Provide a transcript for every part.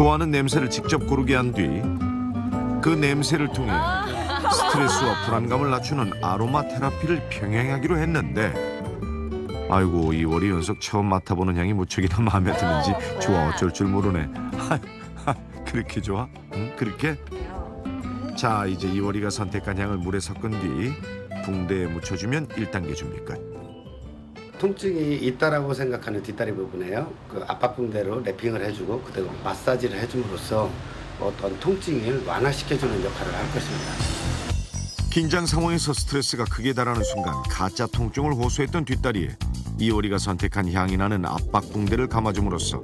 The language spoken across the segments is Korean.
좋아하는 냄새를 직접 고르게 한 뒤 그 냄새를 통해 스트레스와 불안감을 낮추는 아로마 테라피를 병행하기로 했는데 아이고 이월이 연속 처음 맡아보는 향이 무척이나 마음에 드는지 좋아 어쩔 줄 모르네. 그렇게 좋아? 응? 그렇게? 자 이제 이월이가 선택한 향을 물에 섞은 뒤 붕대에 묻혀주면 1단계 준비 끝. 통증이 있다라고 생각하는 뒷다리 부분에요. 그 압박붕대로 랩핑을 해주고 그대로 마사지를 해줌으로써 어떤 통증을 완화시켜주는 역할을 할 것입니다. 긴장 상황에서 스트레스가 극에 달하는 순간 가짜 통증을 호소했던 뒷다리에 이월이가 선택한 향이 나는 압박붕대를 감아줌으로써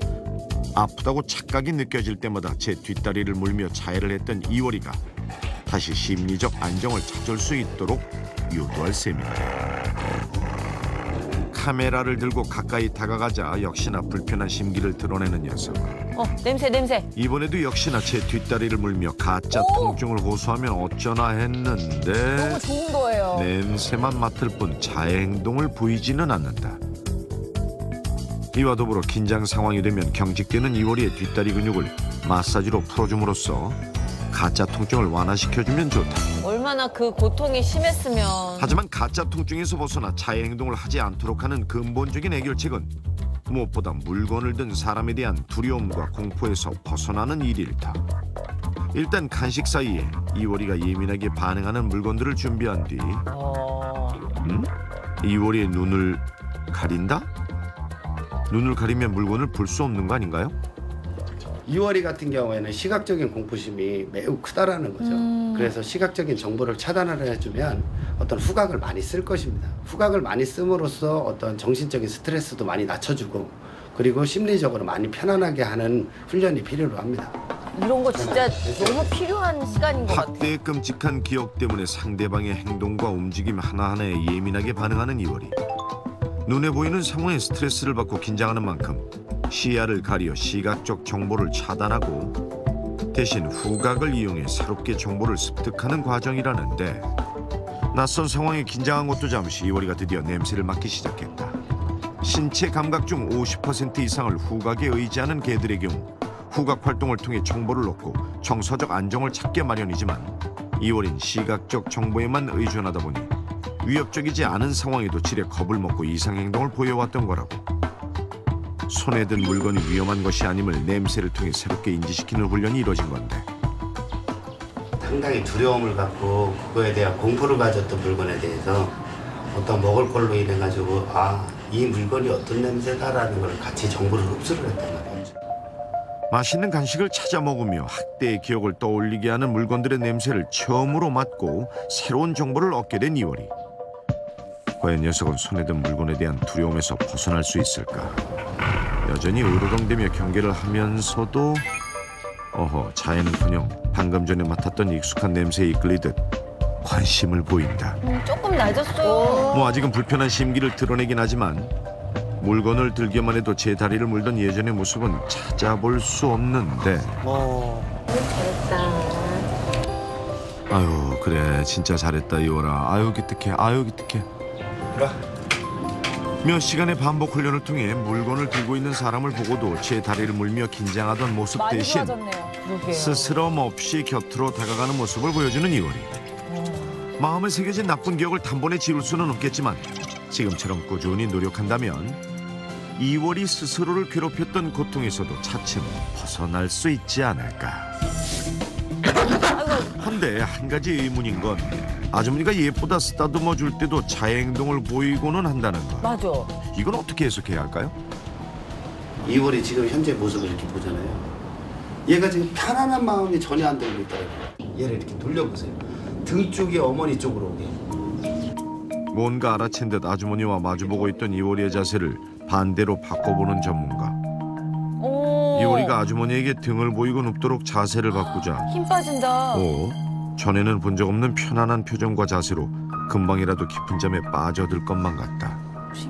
아프다고 착각이 느껴질 때마다 제 뒷다리를 물며 자해를 했던 이월이가 다시 심리적 안정을 찾을 수 있도록 유도할 셈입니다. 카메라를 들고 가까이 다가가자 역시나 불편한 심기를 드러내는 녀석. 냄새. 이번에도 역시나 제 뒷다리를 물며 가짜 통증을 호소하면 어쩌나 했는데 너무 좋은 거예요. 냄새만 맡을 뿐 자해 행동을 보이지는 않는다. 이와 더불어 긴장 상황이 되면 경직되는 이월이의 뒷다리 근육을 마사지로 풀어줌으로써 가짜 통증을 완화시켜주면 좋다. 얼마나 그 고통이 심했으면. 하지만 가짜 통증에서 벗어나 자해 행동을 하지 않도록 하는 근본적인 해결책은 무엇보다 물건을 든 사람에 대한 두려움과 공포에서 벗어나는 일일다. 일단 간식 사이에 이월이가 예민하게 반응하는 물건들을 준비한 뒤 이월이의 눈을 가린다? 눈을 가리면 물건을 볼 수 없는 거 아닌가요? 이월이 같은 경우에는 시각적인 공포심이 매우 크다라는 거죠. 그래서 시각적인 정보를 차단을 해주면 어떤 후각을 많이 쓸 것입니다. 후각을 많이 씀으로써 어떤 정신적인 스트레스도 많이 낮춰주고 그리고 심리적으로 많이 편안하게 하는 훈련이 필요로 합니다. 이런 거 진짜 너무 필요한 시간인 것 같아요. 학대의 끔찍한 기억 때문에 상대방의 행동과 움직임 하나하나에 예민하게 반응하는 이월이 눈에 보이는 상황에 스트레스를 받고 긴장하는 만큼 시야를 가려 시각적 정보를 차단하고 대신 후각을 이용해 새롭게 정보를 습득하는 과정이라는데 낯선 상황에 긴장한 것도 잠시 이월이가 드디어 냄새를 맡기 시작했다. 신체 감각 중 50% 이상을 후각에 의지하는 개들의 경우 후각 활동을 통해 정보를 얻고 정서적 안정을 찾게 마련이지만 이월인 시각적 정보에만 의존하다 보니 위협적이지 않은 상황에도 지레 겁을 먹고 이상 행동을 보여왔던 거라고. 손에 든 물건이 위험한 것이 아님을 냄새를 통해 새롭게 인지시키는 훈련이 이루어진 건데 상당히 두려움을 갖고 그거에 대한 공포를 가졌던 물건에 대해서 어떤 먹을 걸로 인해 가지고 이 물건이 어떤 냄새다라는 걸 같이 정보를 흡수를 했단 말이죠. 맛있는 간식을 찾아 먹으며 학대의 기억을 떠올리게 하는 물건들의 냄새를 처음으로 맡고 새로운 정보를 얻게 된 이월이. 과연 녀석은 손에 든 물건에 대한 두려움에서 벗어날 수 있을까? 여전히 으르렁대며 경계를 하면서도 자해는커녕 방금 전에 맡았던 익숙한 냄새에 이끌리듯 관심을 보인다. 조금 낮았어요. 아직은 불편한 심기를 드러내긴 하지만 물건을 들기만 해도 제 다리를 물던 예전의 모습은 찾아볼 수 없는데 잘했다. 아유 그래 진짜 잘했다 이월아. 아유 기특해. 몇 시간의 반복 훈련을 통해 물건을 들고 있는 사람을 보고도 제 다리를 물며 긴장하던 모습 많이 대신 좋아졌네요. 스스럼 없이 곁으로 다가가는 모습을 보여주는 이월이. 마음에 새겨진 나쁜 기억을 단번에 지울 수는 없겠지만 지금처럼 꾸준히 노력한다면 이월이 스스로를 괴롭혔던 고통에서도 차츰 벗어날 수 있지 않을까. 한데 한 가지 의문인 건 아주머니가 예쁘다 쓰다듬어 줄 때도 자해 행동을 보이고는 한다는 것. 맞아. 이건 어떻게 해석해야 할까요? 이월이 지금 현재 모습을 이렇게 보잖아요. 얘가 지금 편안한 마음이 전혀 안 들고 있더라고요. 얘를 이렇게 돌려보세요. 등 쪽이 어머니 쪽으로 오게. 뭔가 알아챈 듯 아주머니와 마주보고 있던 이월이의 자세를 반대로 바꿔보는 전문가. 이월이가 아주머니에게 등을 보이고 눕도록 자세를 바꾸자 힘 빠진다. 전에는 본 적 없는 편안한 표정과 자세로 금방이라도 깊은 잠에 빠져들 것만 같다.